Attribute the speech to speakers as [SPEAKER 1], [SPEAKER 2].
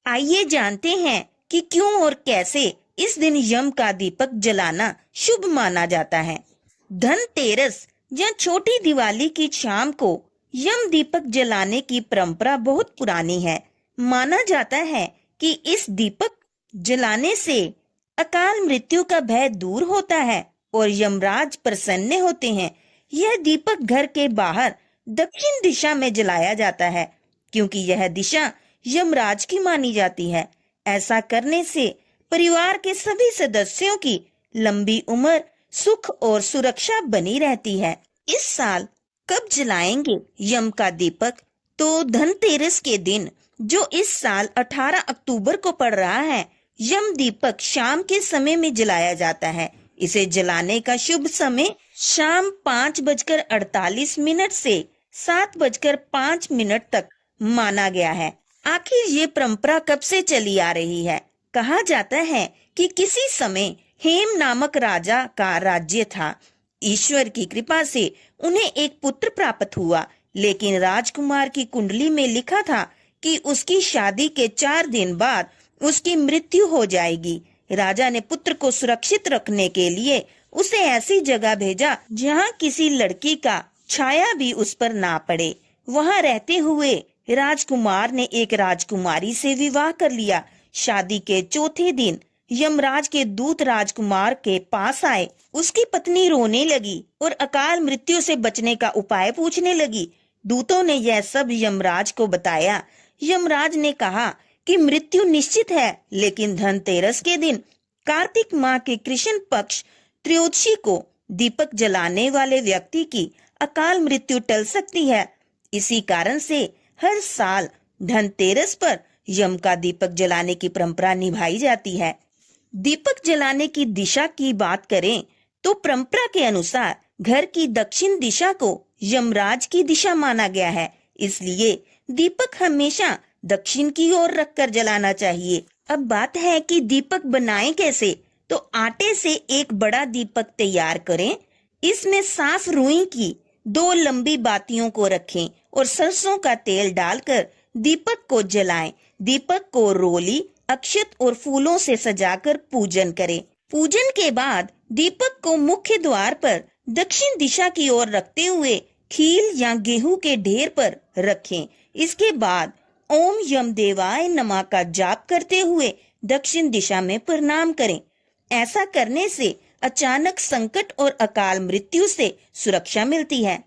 [SPEAKER 1] आइए जानते हैं कि क्यों और कैसे इस दिन यम का दीपक जलाना शुभ माना जाता है। धनतेरस या छोटी दिवाली की शाम को यम दीपक जलाने की परंपरा बहुत पुरानी है। माना जाता है कि इस दीपक जलाने से अकाल मृत्यु का भय दूर होता है और यमराज प्रसन्न होते हैं। यह दीपक घर के बाहर दक्षिण दिशा में जलाया जाता है क्योंकि यह दिशा यमराज की मानी जाती है। ऐसा करने से परिवार के सभी सदस्यों की लंबी उम्र, सुख और सुरक्षा बनी रहती है। इस साल कब जलाएंगे यम का दीपक? तो धनतेरस के दिन, जो इस साल 18 अक्टूबर को पड़ रहा है, यम दीपक शाम के समय में जलाया जाता है। इसे जलाने का शुभ समय शाम 5:48 से 7:05 तक माना गया है। आखिर ये परंपरा कब से चली आ रही है? कहा जाता है कि किसी समय हेम नामक राजा का राज्य था। ईश्वर की कृपा से उन्हें एक पुत्र प्राप्त हुआ, लेकिन राजकुमार की कुंडली में लिखा था कि उसकी शादी के 4 दिन बाद उसकी मृत्यु हो जाएगी। राजा ने पुत्र को सुरक्षित रखने के लिए उसे ऐसी जगह भेजा जहां किसी लड़की का छाया भी उस पर ना पड़े। वहां रहते हुए राजकुमार ने एक राजकुमारी से विवाह कर लिया। शादी के चौथे दिन यमराज के दूत राजकुमार के पास आए। उसकी पत्नी रोने लगी और अकाल मृत्यु से बचने का उपाय पूछने लगी। दूतों ने यह सब यमराज को बताया। यमराज ने कहा कि मृत्यु निश्चित है, लेकिन धनतेरस के दिन कार्तिक माह के कृष्ण पक्ष त्रयोदशी को दीपक जलाने वाले व्यक्ति की अकाल मृत्यु टल सकती है। इसी कारण से हर साल धनतेरस पर यम का दीपक जलाने की परंपरा निभाई जाती है। दीपक जलाने की दिशा की बात करें तो परंपरा के अनुसार घर की दक्षिण दिशा को यमराज की दिशा माना गया है, इसलिए दीपक हमेशा दक्षिण की ओर रखकर जलाना चाहिए। अब बात है कि दीपक बनाएं कैसे? तो आटे से एक बड़ा दीपक तैयार करें। इसमें साफ रुई की 2 लंबी बातियों को रखें और सरसों का तेल डालकर दीपक को जलाएं। दीपक को रोली, अक्षत और फूलों से सजाकर पूजन करें। पूजन के बाद दीपक को मुख्य द्वार पर दक्षिण दिशा की ओर रखते हुए खील या गेहूं के ढेर पर रखें। इसके बाद ओम यम देवाय नमः का जाप करते हुए दक्षिण दिशा में प्रणाम करें। ऐसा करने से अचानक संकट और अकाल मृत्यु से सुरक्षा मिलती है।